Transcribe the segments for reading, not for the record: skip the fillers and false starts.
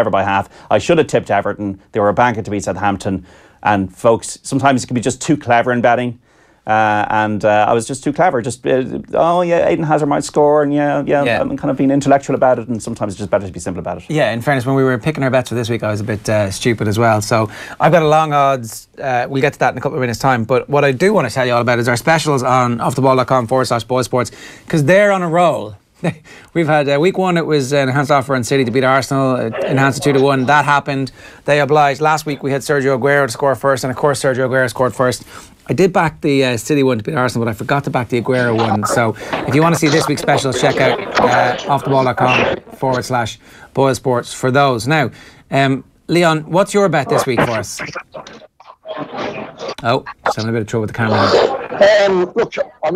by half. I should have tipped Everton. They were a banker to beat Southampton. And folks, sometimes it can be just too clever in betting. I was just too clever. Eden Hazard might score, and I'm kind of being intellectual about it, and sometimes it's just better to be simple about it. Yeah, in fairness, when we were picking our bets for this week, I was a bit stupid as well. So I've got a long odds. We'll get to that in a couple of minutes' time. But what I do want to tell you all about is our specials on offtheball.com/BoyleSports, because they're on a roll. We've had week one, it was an enhanced offer on City to beat Arsenal, enhanced to 2-1. That happened. They obliged. Last week we had Sergio Aguero to score first, and of course Sergio Aguero scored first. I did back the City one to beat Arsenal, but I forgot to back the Aguero one. So if you want to see this week's specials, check out offtheball.com/BoyleSports for those. Now, Leon, what's your bet this week for us? Oh, just having a bit of trouble with the camera. Look, I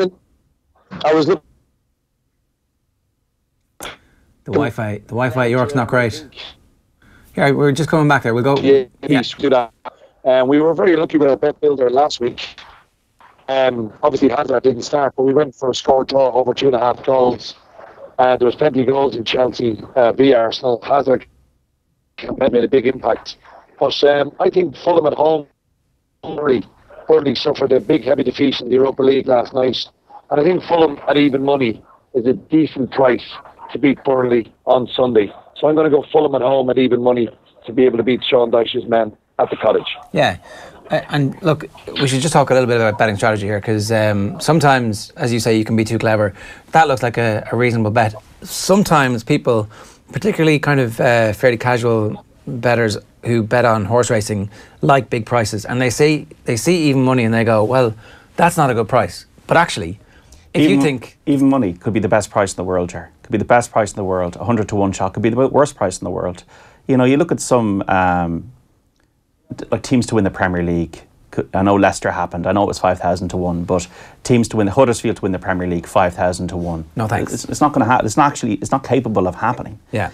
was looking. The Wi-Fi at York's not great. Yeah, we're just coming back there. We'll go. Yeah. Do that. We were very lucky with our bet builder last week. Obviously Hazard didn't start, but we went for a score draw over 2.5 goals. There was plenty of goals in Chelsea via Arsenal. Hazard made a big impact. But I think Fulham at home, Burnley suffered a big heavy defeat in the Europa League last night. And I think Fulham at even money is a decent price to beat Burnley on Sunday. So I'm going to go Fulham at home at even money to be able to beat Sean Dyche's men at the Cottage. Yeah, and look, we should just talk a little bit about betting strategy here, because sometimes, as you say, you can be too clever. That looks like a reasonable bet. Sometimes people, particularly kind of fairly casual bettors who bet on horse racing, like big prices, and they see even money and they go, well, that's not a good price. But actually, if you think even money could be the best price in the world, Ger. Could be the best price in the world. 100 to 1 shot could be the worst price in the world. You know, you look at some like teams to win the Premier League. I know Leicester happened. I know it was 5,000 to 1, but teams to win Huddersfield to win the Premier League 5,000 to 1. No thanks. It's not going to happen. It's not capable of happening. Yeah.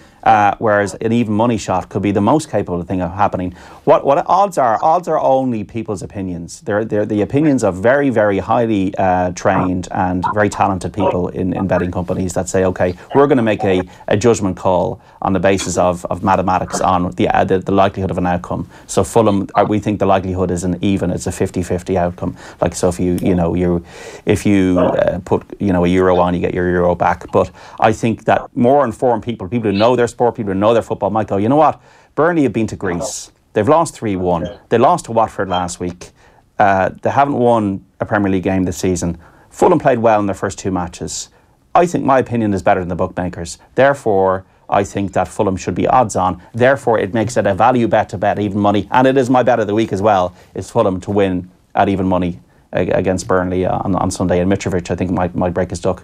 Whereas an even money shot could be the most capable thing of happening. What odds are? Odds are only people's opinions. They're the opinions of very, very highly trained and very talented people in betting companies that say, okay, we're going to make a judgment call on the basis of mathematics on the likelihood of an outcome. So Fulham, we think the likelihood is an even. It's a 50-50 outcome. Like, so if you put a euro on, you get your euro back. But I think that more informed people who know their sport, people who know their football, might go, you know what, Burnley have been to Greece. They've lost 3-1. They lost to Watford last week. They haven't won a Premier League game this season. Fulham played well in their first 2 matches. I think my opinion is better than the bookmakers. Therefore, I think that Fulham should be odds on. Therefore, it makes it a value bet to bet even money. And it is my bet of the week as well, is Fulham to win at even money against Burnley on Sunday. And Mitrovic, I think, might break his duck.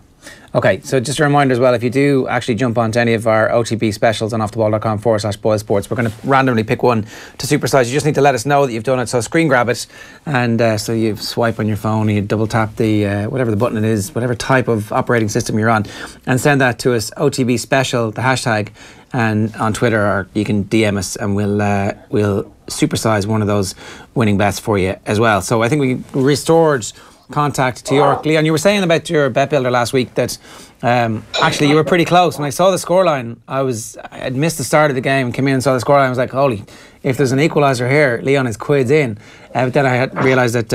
Okay, so just a reminder as well, if you do actually jump onto any of our OTB specials on offtheball.com/BoyleSports, we're going to randomly pick one to supersize. You just need to let us know that you've done it. So screen grab it, and so you swipe on your phone, and you double tap the whatever the button it is, whatever type of operating system you're on, and send that to us, OTB special, the hashtag, and on Twitter, or you can DM us, and we'll supersize one of those winning bets for you as well. So I think we restored contact to York. Leon, you were saying about your bet builder last week that actually you were pretty close. When I saw the scoreline, I'd missed the start of the game, came in and saw the scoreline. I was like, holy, if there's an equaliser here, Leon is quids in. But then I had realised that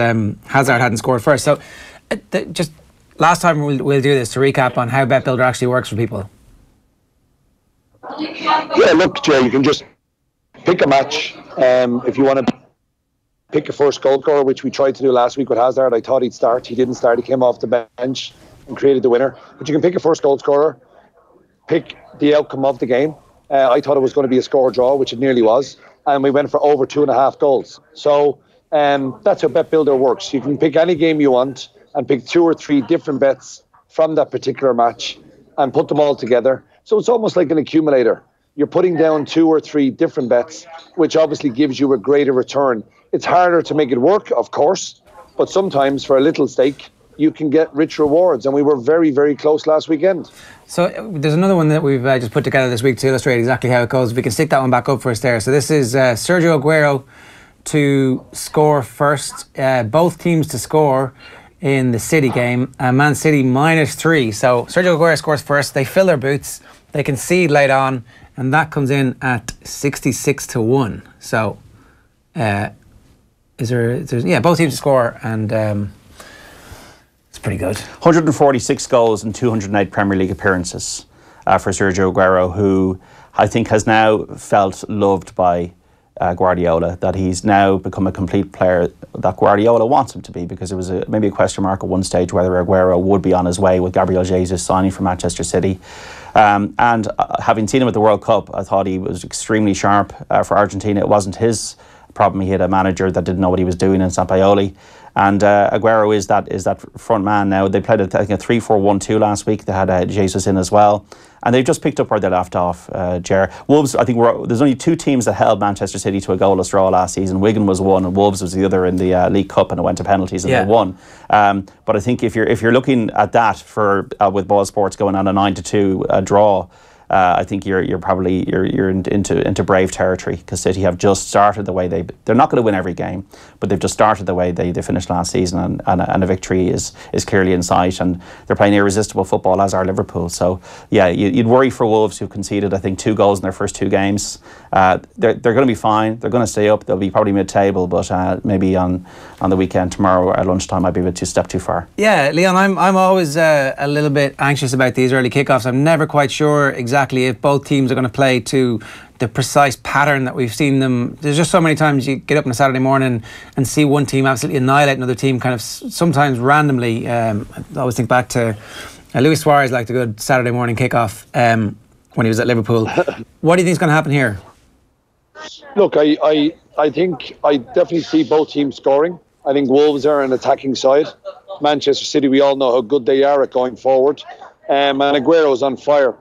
Hazard hadn't scored first. So just last time we'll do this to recap on how bet builder actually works for people. Yeah, look, Jay, you can just pick a match. If you want to pick a first goal scorer, which we tried to do last week with Hazard. I thought he'd start. He didn't start. He came off the bench and created the winner. But you can pick a first goal scorer, pick the outcome of the game. I thought it was going to be a score draw, which it nearly was. And we went for over 2.5 goals. So that's how Bet Builder works. You can pick any game you want and pick 2 or 3 different bets from that particular match and put them all together. So it's almost like an accumulator. You're putting down 2 or 3 different bets, which obviously gives you a greater return. It's harder to make it work, of course, but sometimes for a little stake, you can get rich rewards, and we were very, very close last weekend. So there's another one that we've just put together this week to illustrate exactly how it goes. If we can stick that one back up for us there. So this is Sergio Aguero to score first, both teams to score in the City game, Man City -3. So Sergio Aguero scores first, they fill their boots, they concede late on, and that comes in at 66-1. So, both teams to score, and it's pretty good. 146 goals and 208 Premier League appearances for Sergio Aguero, who I think has now felt loved by Guardiola, that he's now become a complete player that Guardiola wants him to be, because it was maybe a question mark at one stage whether Aguero would be on his way with Gabriel Jesus signing for Manchester City. And having seen him at the World Cup, I thought he was extremely sharp for Argentina. It wasn't his problem. He had a manager that didn't know what he was doing in Sampaoli. And Aguero is that front man now. They played a 3-4-1-2 last week. They had Jesus in as well. And they've just picked up where they left off, Ger. Wolves, I think there's only two teams that held Manchester City to a goalless draw last season. Wigan was one and Wolves was the other in the League Cup, and it went to penalties and they won. But I think if you're looking at that for with BoyleSports going on a 9-2 draw, I think you're into brave territory, because City have just started the way they're not going to win every game, but they've just started the way they finished last season, and a victory is clearly in sight, and they're playing irresistible football, as are Liverpool. So yeah, you'd worry for Wolves, who conceded I think 2 goals in their first 2 games. They're going to be fine. They're going to stay up. They'll be probably mid-table, but maybe on the weekend tomorrow at lunchtime might be a step too far. Yeah, Leon, I'm always a little bit anxious about these early kickoffs. I'm never quite sure exactly if both teams are going to play to the precise pattern that we've seen them. There's just so many times you get up on a Saturday morning and see one team absolutely annihilate another team, kind of sometimes randomly. I always think back to Luis Suarez liked a good Saturday morning kickoff when he was at Liverpool. What do you think is going to happen here? Look, I think I definitely see both teams scoring. I think Wolves are an attacking side. Manchester City, we all know how good they are at going forward. And Aguero's on fire.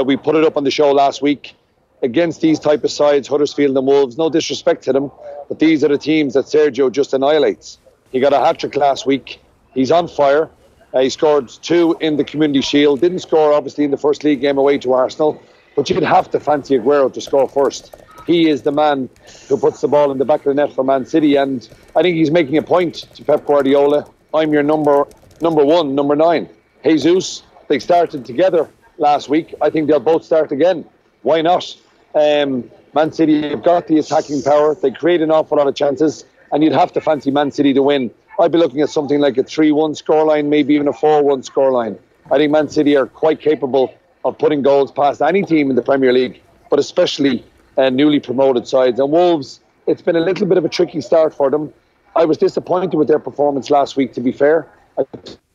We put it up on the show last week. Against these type of sides, Huddersfield and Wolves, no disrespect to them, but these are the teams that Sergio just annihilates. He got a hat-trick last week. He's on fire. He scored 2 in the Community Shield. Didn't score, obviously, in the first league game away to Arsenal, but you'd have to fancy Aguero to score first. He is the man who puts the ball in the back of the net for Man City, and I think he's making a point to Pep Guardiola. I'm your number 1, number 9. Jesus, they started together last week. I think they'll both start again. Why not? Man City have got the attacking power. They create an awful lot of chances, and you'd have to fancy Man City to win. I'd be looking at something like a 3-1 scoreline, maybe even a 4-1 scoreline. I think Man City are quite capable of putting goals past any team in the Premier League, but especially newly promoted sides. And Wolves, it's been a little bit of a tricky start for them. I was disappointed with their performance last week, to be fair. I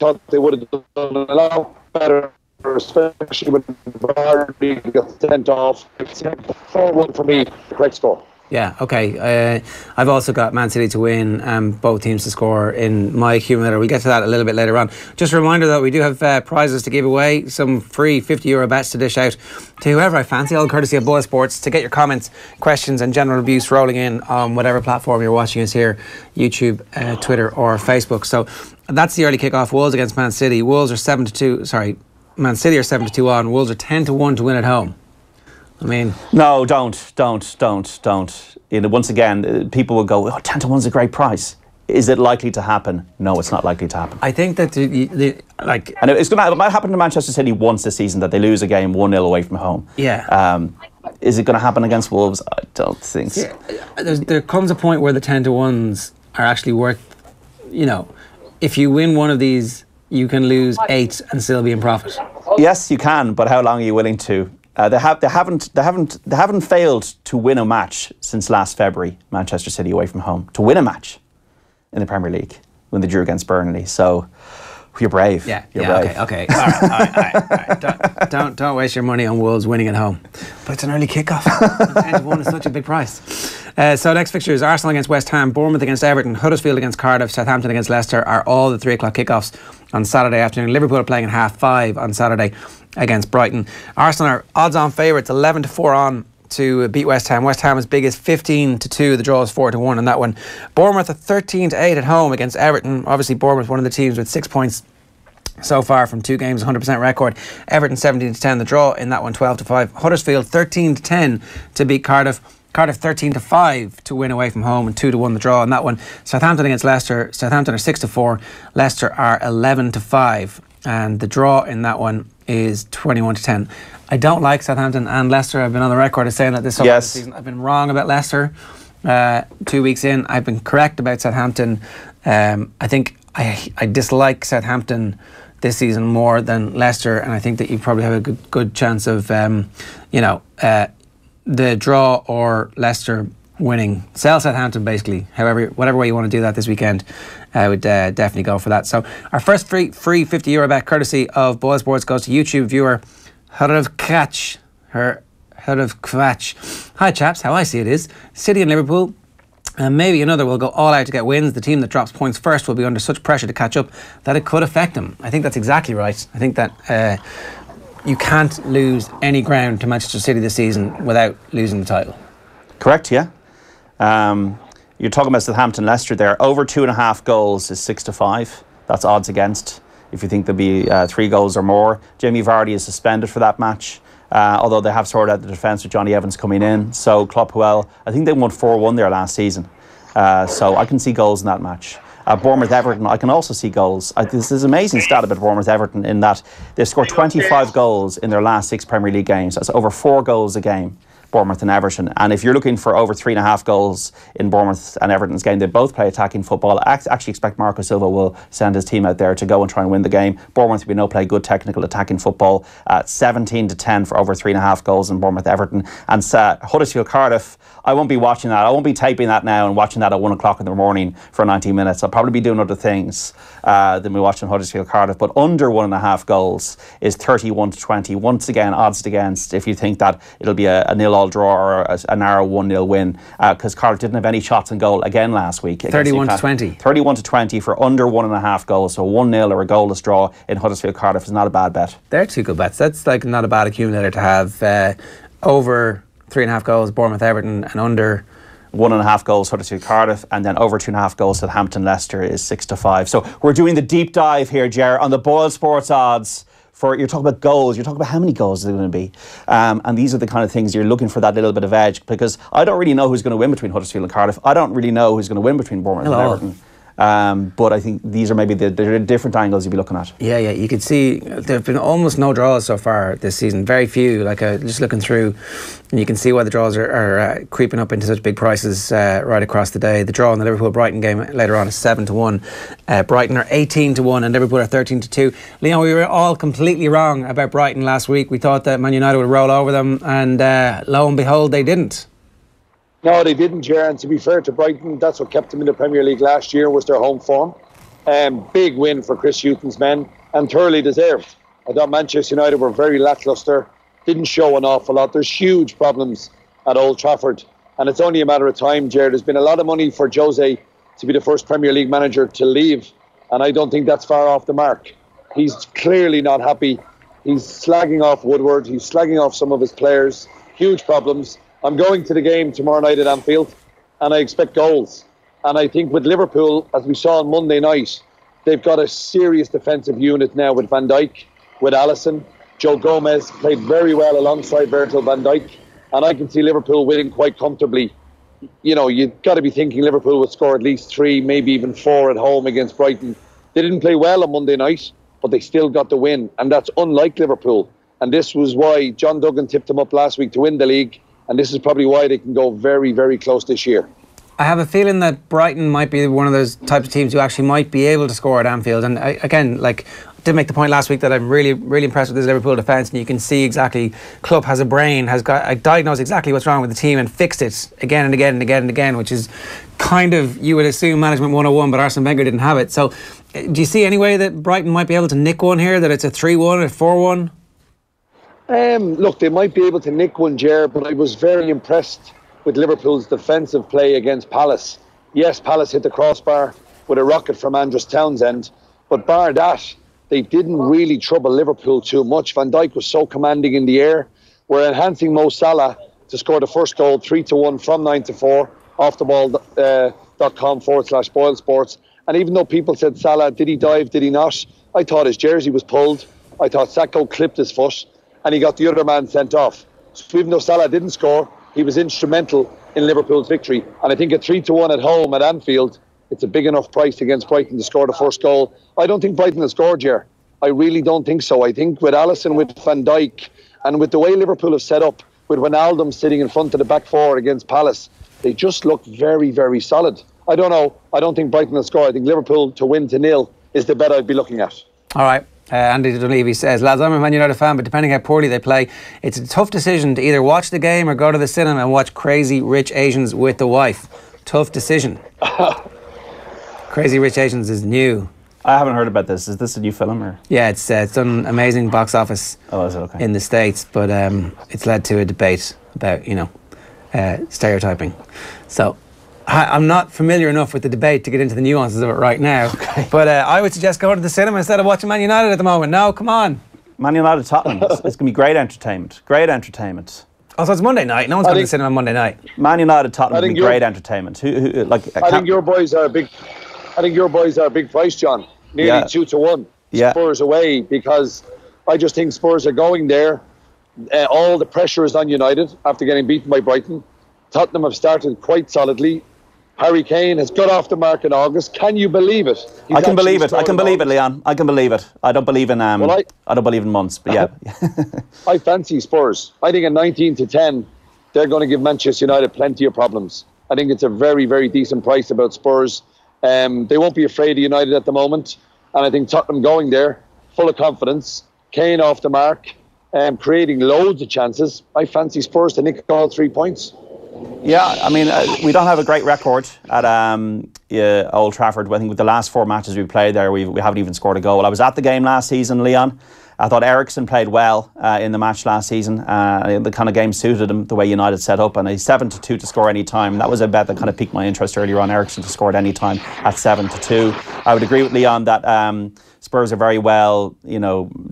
thought they would have done a lot better, especially when Vardy got sent off. 4-1 for me, correct score. Yeah, okay. I've also got Man City to win and both teams to score in my accumulator. We'll get to that a little bit later on. Just a reminder that we do have prizes to give away, some free €50 bets to dish out to whoever I fancy, all courtesy of BoyleSports. To get your comments, questions and general abuse rolling in on whatever platform you're watching us here, YouTube, Twitter or Facebook. So that's the early kickoff. Wolves against Man City. Wolves are 7-2, sorry, Man City are 7-2 on. Wolves are 10-1 to win at home. I mean, no, don't. Once again, people will go, 10-1's a great price. Is it likely to happen? No, it's not likely to happen. I think that and it might happen to Manchester City once this season, that they lose a game 1-0 away from home. Yeah. Is it going to happen against Wolves? I don't think so. There comes a point where the 10-1s are actually worth, if you win one of these, you can lose 8 and still be in profit. Yes, you can, but how long are you willing to? They haven't failed to win a match since last February. Manchester City away from home to win a match in the Premier League when they drew against Burnley. So you're brave. Yeah, you're brave. Okay. All right. Don't waste your money on Wolves winning at home. But it's an early kickoff. 10-1 is such a big price. So next fixtures: Arsenal against West Ham, Bournemouth against Everton, Huddersfield against Cardiff, Southampton against Leicester are all the 3 o'clock kickoffs on Saturday afternoon. Liverpool are playing at 5:30 on Saturday against Brighton. Arsenal are odds-on favourites, 11-4 on to beat West Ham. West Ham as big as 15-2. The draw is 4-1 on that one. Bournemouth are 13-8 at home against Everton. Obviously, Bournemouth one of the teams with 6 points so far from 2 games, 100% record. Everton 17-10. The draw in that one 12-5. Huddersfield 13-10 to beat Cardiff. Cardiff 13-5 to win away from home and 2-1 the draw on that one. Southampton against Leicester. Southampton are 6-4. Leicester are 11-5. And the draw in that one is 21-10. I don't like Southampton and Leicester. I've been on the record as saying that this season I've been wrong about Leicester. 2 weeks in, I've been correct about Southampton. I think I dislike Southampton this season more than Leicester, and I think that you probably have a good chance of the draw or Leicester winning. Sell Southampton basically. However, whatever way you want to do that this weekend, I would definitely go for that. So our first free €50 bet courtesy of BoyleSports goes to YouTube viewer Hurrav Kratch. Hi chaps, how I see it is City and Liverpool and maybe another will go all out to get wins. The team that drops points first will be under such pressure to catch up that it could affect them. I think that's exactly right. I think that you can't lose any ground to Manchester City this season without losing the title. Correct, yeah. You're talking about Southampton Leicester there. Over 2.5 goals is 6-5. That's odds against. If you think there'll be 3 goals or more. Jamie Vardy is suspended for that match. Although they have sorted out the defence with Johnny Evans coming in. So Klopp, I think they won 4-1 there last season. So I can see goals in that match. Bournemouth-Everton, I can also see goals. This is an amazing stat about Bournemouth-Everton in that they've scored 25 goals in their last 6 Premier League games. That's over 4 goals a game, Bournemouth and Everton. And if you're looking for over 3.5 goals in Bournemouth and Everton's game, they both play attacking football. I actually expect Marco Silva will send his team out there to go and try and win the game. Bournemouth, we know, play good technical attacking football. 17-10 for over 3.5 goals in Bournemouth-Everton. And Huddersfield-Cardiff, I won't be watching that. I won't be taping that now and watching that at 1 o'clock in the morning for 90 minutes. I'll probably be doing other things than be watching Huddersfield-Cardiff. But under 1.5 goals is 31-20. Once again, odds against if you think that it'll be a nil-all draw or a narrow 1-0 win, because Cardiff didn't have any shots on goal again last week. 31-20. 31-20 for under 1.5 goals. So 1-0 or a goalless draw in Huddersfield-Cardiff is not a bad bet. They're 2 good bets. That's like not a bad accumulator to have. Over 3.5 goals Bournemouth-Everton and under 1.5 goals Huddersfield-Cardiff, and then over 2.5 goals Southampton-Leicester is 6-5. So we're doing the deep dive here, Ger, on the BoyleSports odds. You're talking about goals, you're talking about how many goals are there going to be. And these are the kind of things you're looking for, that little bit of edge, because I don't really know who's going to win between Huddersfield and Cardiff. I don't really know who's going to win between Bournemouth and Everton. But I think these are maybe the different angles you'd be looking at. Yeah, you can see there have been almost no draws so far this season. Very few. Just looking through, and you can see why the draws are creeping up into such big prices right across the day. The draw in the Liverpool-Brighton game later on is 7-1. Brighton are 18-1 and Liverpool are 13-2. Leon, we were all completely wrong about Brighton last week. We thought that Man United would roll over them, and lo and behold, they didn't. No, they didn't, Ger. And to be fair to Brighton, that's what kept them in the Premier League last year, was their home form. Big win for Chris Hughton's men, and thoroughly deserved. I thought Manchester United were very lacklustre, didn't show an awful lot. There's huge problems at Old Trafford, and it's only a matter of time, Ger. There's been a lot of money for Jose to be the first Premier League manager to leave, and I don't think that's far off the mark. He's clearly not happy. He's slagging off Woodward. He's slagging off some of his players. Huge problems. I'm going to the game tomorrow night at Anfield, and I expect goals. And I think with Liverpool, as we saw on Monday night, they've got a serious defensive unit now with Van Dijk, with Alisson. Joe Gomez played very well alongside Virgil van Dijk, and I can see Liverpool winning quite comfortably. You know, you've got to be thinking Liverpool would score at least 3, maybe even 4 at home against Brighton. They didn't play well on Monday night, but they still got the win, and that's unlike Liverpool. And this was why John Duggan tipped them up last week to win the league. And this is probably why they can go very, very close this year. I have a feeling that Brighton might be one of those types of teams who actually might be able to score at Anfield. And I did make the point last week that I'm really, really impressed with this Liverpool defence. And you can see exactly, Klopp has a brain, diagnosed exactly what's wrong with the team and fixed it again and again and again and again, which is kind of, you would assume, management 101, but Arsene Wenger didn't have it. So do you see any way that Brighton might be able to nick one here, that it's a 3-1, a 4-1? Look, they might be able to nick one, Ger, but I was very impressed with Liverpool's defensive play against Palace. Yes, Palace hit the crossbar with a rocket from Andros Townsend, but bar that, they didn't really trouble Liverpool too much. Van Dijk was so commanding in the air. We're enhancing Mo Salah to score the first goal, 3-1 from 9-4, offtheball.com/BoyleSports. And even though people said Salah, did he dive, did he not? I thought his jersey was pulled. I thought Sakho clipped his foot, and he got the other man sent off. So even though Salah didn't score, he was instrumental in Liverpool's victory. And I think at 3-1 at home at Anfield, it's a big enough price against Brighton to score the first goal. I don't think Brighton has scored, Ger. I really don't think so. I think with Alisson, with Van Dijk, and with the way Liverpool have set up, with Wijnaldum sitting in front of the back four against Palace, they just look very, very solid. I don't know. I don't think Brighton will score. I think Liverpool to win to 0 is the bet I'd be looking at. All right. Andy Dunleavy says, lads, I'm a Man United fan, but depending how poorly they play, it's a tough decision to either watch the game or go to the cinema and watch Crazy Rich Asians with the wife. Tough decision. Crazy Rich Asians is new. I haven't heard about this. Is this a new film? Or? Yeah, it's done amazing box office is it? Okay. in the States, but it's led to a debate about, stereotyping. So I'm not familiar enough with the debate to get into the nuances of it right now. Okay. But I would suggest going to the cinema instead of watching Man United at the moment. No, come on. Man United Tottenham. It's going to be great entertainment. Great entertainment. Oh, so it's Monday night. No one's going to the cinema on Monday night. Man United Tottenham will be great entertainment. I think your boys are a big. I think your boys are a big price, John. Nearly 2-1. Yeah. Spurs away, because I just think Spurs are going there. All the pressure is on United after getting beaten by Brighton. Tottenham have started quite solidly. Harry Kane has got off the mark in August. Can you believe it? I can believe it. I can believe it, Leon. I can believe it. I don't believe in I don't believe in months, but yeah. I fancy Spurs. I think at 19-10, they're going to give Manchester United plenty of problems. I think it's a very, very decent price about Spurs. They won't be afraid of United at the moment, and I think Tottenham going there full of confidence. Kane off the mark, creating loads of chances. I fancy Spurs to nick all 3 points. Yeah, I mean, we don't have a great record at Old Trafford. I think with the last 4 matches we played there, we haven't even scored a goal. I was at the game last season, Leon. I thought Eriksen played well in the match last season. The kind of game suited him, the way United set up, and he's 7-2 to score any time. That was a bet that kind of piqued my interest earlier on. Eriksen to score at any time at 7-2. I would agree with Leon that Spurs are very well,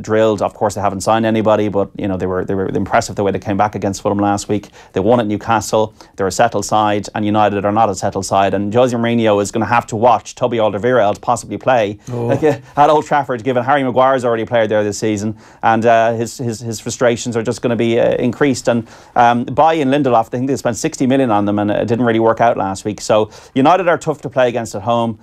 drilled. Of course, they haven't signed anybody, but they were impressive the way they came back against Fulham last week. They won at Newcastle. They're a settled side, and United are not a settled side. And Jose Mourinho is going to have to watch Toby Alderweireld possibly play at Old Trafford, given Harry Maguire's already played there this season, and his frustrations are just going to be increased. And buying Lindelof, I think they spent 60 million on them, and it didn't really work out last week. So United are tough to play against at home.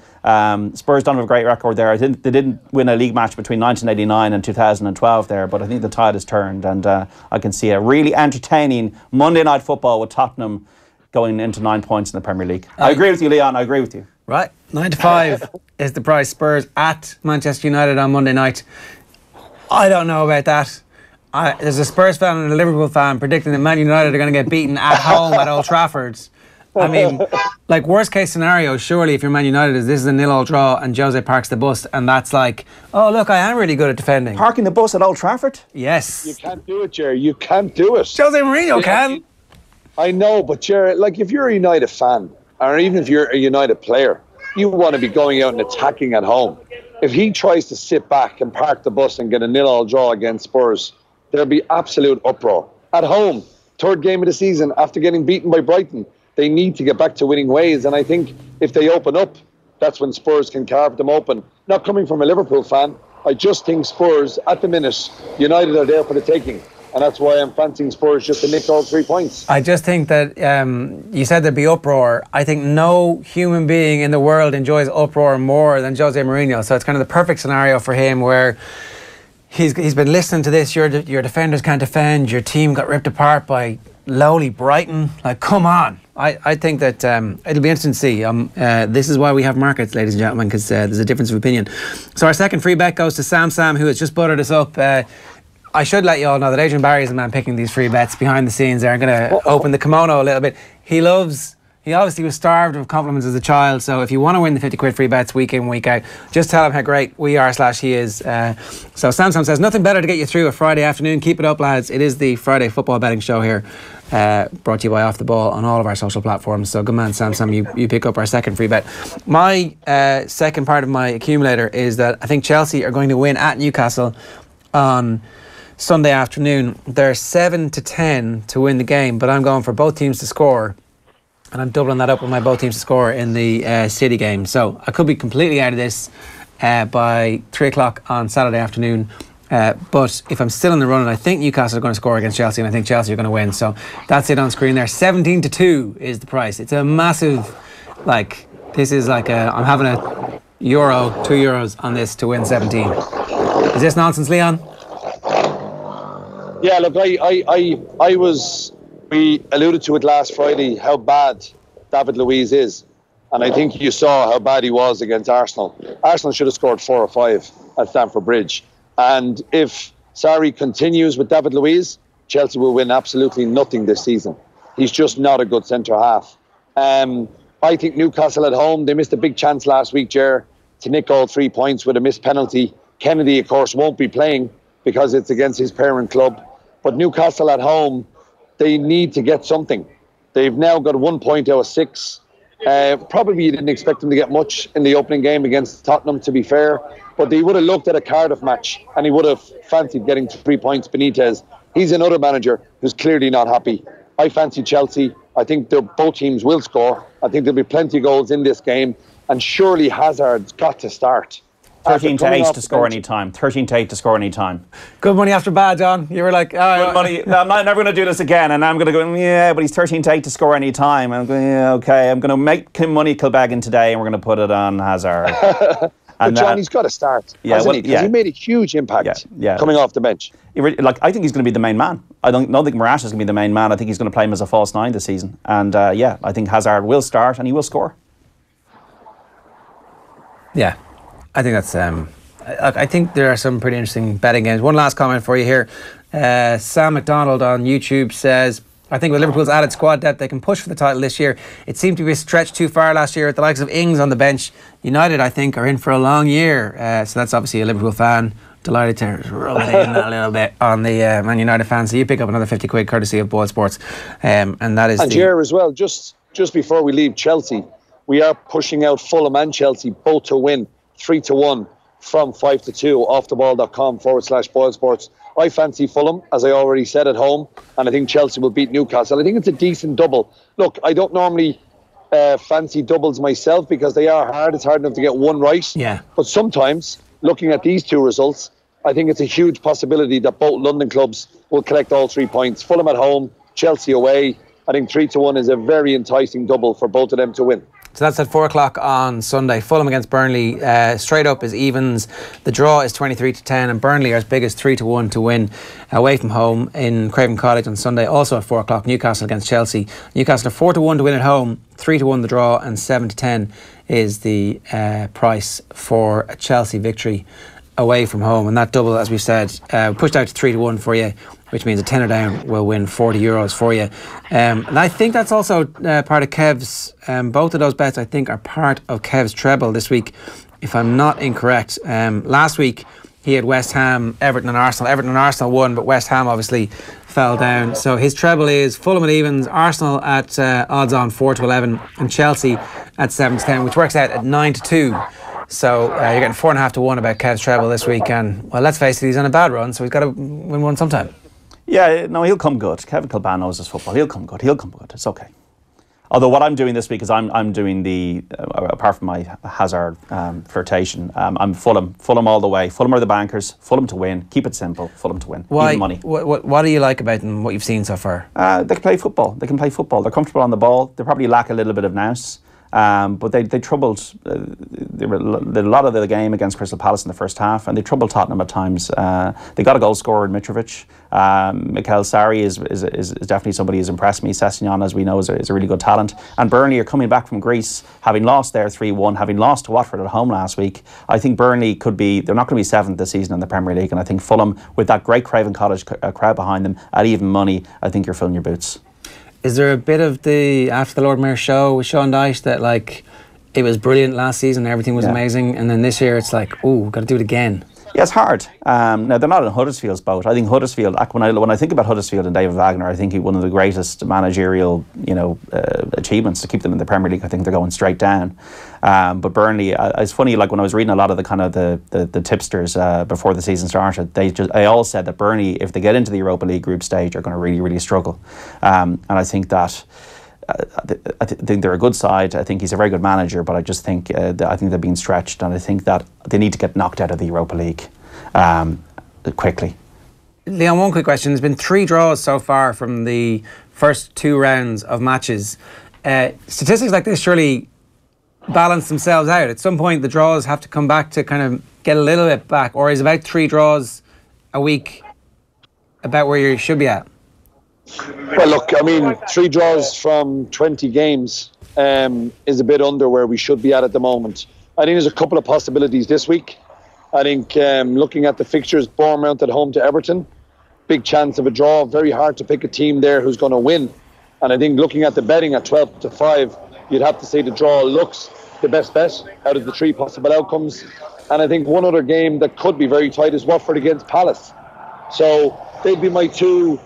Spurs don't have a great record there. I think they didn't win a league match between 1989 and 2012 there, but I think the tide has turned, and I can see a really entertaining Monday night football with Tottenham going into 9 points in the Premier League. I agree with you, Leon. I agree with you. Right, 9-5 is the price. Spurs at Manchester United on Monday night. I don't know about that. There's a Spurs fan and a Liverpool fan predicting that Man United are going to get beaten at home at Old Trafford. I mean, worst case scenario, surely if you're Man United, this is a 0-0 draw and Jose parks the bus, and that's like, oh look, I am really good at defending. Parking the bus at Old Trafford? Yes. You can't do it, Jerry. You can't do it. Jose Mourinho can. I know, but Jerry, if you're a United fan, or even if you're a United player, you want to be going out and attacking at home. If he tries to sit back and park the bus and get a 0-0 draw against Spurs, there'll be absolute uproar. At home, third game of the season after getting beaten by Brighton, they need to get back to winning ways, and I think if they open up, that's when Spurs can carve them open. Not coming from a Liverpool fan, I just think Spurs, at the minute, United are there for the taking, and that's why I'm fancying Spurs just to nick all 3 points. I just think that you said there'd be uproar. I think no human being in the world enjoys uproar more than Jose Mourinho, so it's kind of the perfect scenario for him where he's been listening to this. Your defenders can't defend, your team got ripped apart by lowly Brighton. Come on. I think that it'll be interesting to see. This is why we have markets, ladies and gentlemen, because there's a difference of opinion. So our second free bet goes to Sam, who has just buttered us up. I should let you all know that Adrian Barry is the man picking these free bets behind the scenes there. I'm going to open the kimono a little bit. He obviously was starved of compliments as a child, so if you want to win the 50 quid free bets week in, week out, just tell him how great we are / he is. So Sam says, nothing better to get you through a Friday afternoon. Keep it up, lads. It is the Friday football betting show here, brought to you by Off The Ball on all of our social platforms. So good man, Sam, you pick up our second free bet. My second part of my accumulator is that I think Chelsea are going to win at Newcastle on Sunday afternoon. They're 7-10 to win the game, but I'm going for both teams to score. And I'm doubling that up with my both teams to score in the City game. So I could be completely out of this by 3 o'clock on Saturday afternoon. But if I'm still in the run, I think Newcastle are going to score against Chelsea, and I think Chelsea are going to win. So that's it on screen there. 17-2 is the price. It's a massive, this is I'm having €1, €2 on this to win 17. Is this nonsense, Leon? Yeah, look, we alluded to it last Friday, how bad David Luiz is. And I think you saw how bad he was against Arsenal. Arsenal should have scored 4 or 5 at Stamford Bridge. And if Sarri continues with David Luiz, Chelsea will win absolutely nothing this season. He's just not a good centre-half. I think Newcastle at home, they missed a big chance last week, Ger, to nick all 3 points with a missed penalty. Kennedy, of course, won't be playing because it's against his parent club. But Newcastle at home, they need to get something. They've now got 1 point out of 6. Probably you didn't expect them to get much in the opening game against Tottenham, to be fair. But they would have looked at a Cardiff match and he would have fancied getting 3 points. Benitez, he's another manager who's clearly not happy. I fancy Chelsea. I think both teams will score. I think there'll be plenty of goals in this game. And surely Hazard's got to start. 13 to 8 to score any time. 13 to 8 to score any time. Good money after bad, John. You were like, good money. No, I'm never going to do this again. And I'm going to go, yeah, but he's 13 to 8 to score any time. I'm going, yeah, okay. I'm going to make money Kilbeggan today and we're going to put it on Hazard. But John, he's got to start, hasn't he? Because he made a huge impact coming off the bench. I think he's going to be the main man. I don't think Morata is going to be the main man. I think he's going to play him as a false 9 this season. And I think Hazard will start and he will score. Yeah, I think that's... I think there are some pretty interesting betting games. One last comment for you here. Sam McDonald on YouTube says, I think with Liverpool's added squad depth, they can push for the title this year. It seemed to be stretched too far last year with the likes of Ings on the bench. United, I think, are in for a long year. So that's obviously a Liverpool fan. Delighted to rub it in a little bit on the Man United fans. So you pick up another 50 quid courtesy of BoyleSports. And that is... And here as well, just before we leave Chelsea, we are pushing out Fulham and Chelsea both to win 3-1. From 5-2 offtheball.com/BoyleSports. I fancy Fulham, as I already said, at home, and I think Chelsea will beat Newcastle. I think it's a decent double. Look, I don't normally fancy doubles myself because they are hard. It's hard enough to get one right. Yeah. But sometimes, looking at these two results, I think it's a huge possibility that both London clubs will collect all 3 points. Fulham at home, Chelsea away. I think 3-1 is a very enticing double for both of them to win. So that's at 4 o'clock on Sunday. Fulham against Burnley. Straight up is evens. The draw is 23-10 and Burnley are as big as 3-1 to win away from home in Craven Cottage on Sunday. Also at 4 o'clock, Newcastle against Chelsea. Newcastle are 4-1 to win at home, 3-1 the draw, and 7-10 is the price for a Chelsea victory away from home. And that double, as we've said, pushed out to 3-1 for you, which means a tenner down will win €40 for you. And I think that's also part of Kev's, both of those bets I think are part of Kev's treble this week, if I'm not incorrect. Last week he had West Ham, Everton and Arsenal. Everton and Arsenal won, but West Ham obviously fell down. So his treble is Fulham at evens, Arsenal at odds on 4-11 and Chelsea at 7-10, which works out at 9-2. So you're getting 4.5-1 about Kev's treble this week, and well, let's face it, he's on a bad run, so he's got to win one sometime. Yeah, no, he'll come good. Kevin Kilbane knows his football. He'll come good. It's okay. Although what I'm doing this week is I'm doing the apart from my Hazard flirtation, I'm Fulham all the way. Fulham are the bankers. Fulham to win. Keep it simple. Fulham to win. Why? Even money. What do you like about them? What you've seen so far? They can play football. They're comfortable on the ball. They probably lack a little bit of nous. But they troubled a lot of the game against Crystal Palace in the first half, and they troubled Tottenham at times. They got a goal scorer in Mitrovic. Mikel Sarri is definitely somebody who's impressed me. Sessegnon, as we know, is a really good talent. And Burnley are coming back from Greece, having lost their 3-1, having lost to Watford at home last week. I think Burnley they're not going to be 7th this season in the Premier League, and I think Fulham, with that great Craven Cottage crowd behind them, at even money, I think you're filling your boots. Is there a bit of the after the Lord Mayor show with Sean Dyche that like it was brilliant last season, everything was amazing, and then this year it's like, oh, we've got to do it again? Yeah, it's hard. Now they're not in Huddersfield's boat. I think Huddersfield, when I think about Huddersfield and David Wagner, I think one of the greatest managerial, achievements to keep them in the Premier League. I think they're going straight down. But Burnley, it's funny. Like when I was reading a lot of the kind of the tipsters before the season started, they all said that Burnley, if they get into the Europa League group stage, are going to really, really struggle. And I think that. I think they're a good side. I think he's a very good manager, but I just think I think they're being stretched, and I think that they need to get knocked out of the Europa League quickly. Leon, one quick question. There's been 3 draws so far from the first 2 rounds of matches. Statistics like this surely balance themselves out. At some point, the draws have to come back to kind of get a little bit back, or is about 3 draws a week about where you should be at? Well, look, I mean, 3 draws from 20 games is a bit under where we should be at the moment. I think there's a couple of possibilities this week. I think looking at the fixtures, Bournemouth at home to Everton, big chance of a draw. Very hard to pick a team there who's going to win. And I think looking at the betting at 12-5, you'd have to say the draw looks the best bet out of the 3 possible outcomes. And I think one other game that could be very tight is Watford against Palace. So they'd be my 2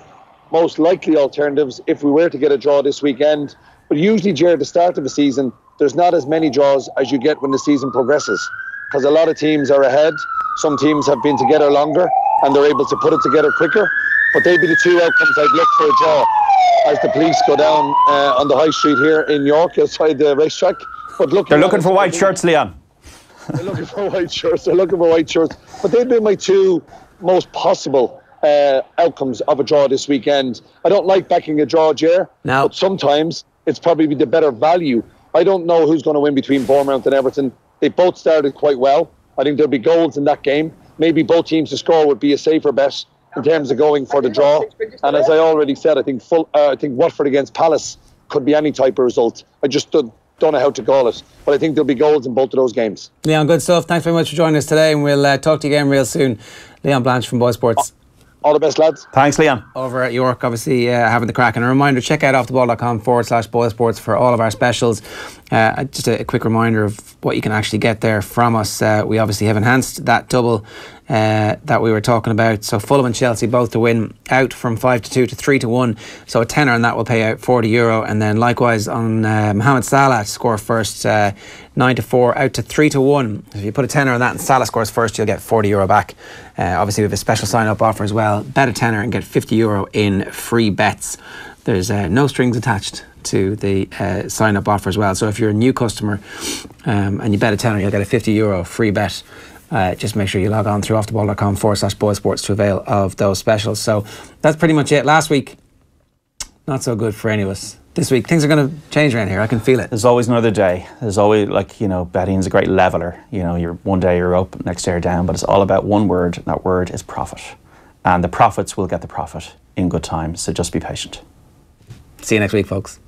most likely alternatives if we were to get a draw this weekend. But usually, Jared, at the start of the season, there's not as many draws as you get when the season progresses, because a lot of teams are ahead. Some teams have been together longer and they're able to put it together quicker. But they'd be the 2 outcomes I'd look for a draw as the police go down on the high street here in York outside the racetrack. But they're looking for white shirts, Leon. They're looking for white shirts. But they'd be my 2 most possible outcomes of a draw this weekend. I don't like backing a draw, Jer, but sometimes it's probably the better value. I don't know who's going to win between Bournemouth and Everton. They both started quite well. I think there'll be goals in that game. Maybe both teams to score would be a safer bet in terms of going for the draw. And as I already said, I think Watford against Palace could be any type of result. I just don't know how to call it, but I think there'll be goals in both of those games. Leon, good stuff. Thanks very much for joining us today, and we'll talk to you again real soon. Leon Blanche from BoyleSports. All the best, lads. Thanks, Leon. Over at York, obviously having the crack. And a reminder, check out offtheball.com/BoyleSports for all of our specials. Just a quick reminder of what you can actually get there from us. We obviously have enhanced that double that we were talking about. So Fulham and Chelsea both to win out from 5-2 to 3-1. So a tenner on that will pay out €40. And then likewise on Mohamed Salah to score first, 9-4 out to 3-1. If you put a tenner on that and Salah scores first, you'll get €40 back. Obviously we have a special sign-up offer as well. Bet a tenner and get €50 in free bets. There's no strings attached to the sign-up offer as well. So if you're a new customer and you bet a tenner, you'll get a €50 free bet. Just make sure you log on through offtheball.com/BoyleSports to avail of those specials. So that's pretty much it. Last week, not so good for any of us. This week, things are going to change around here. I can feel it. There's always another day. There's always, betting's a great leveler. You're one day you're up, next day you're down, but it's all about one word, and that word is profit. And the profits will get the profit in good time. So just be patient. See you next week, folks.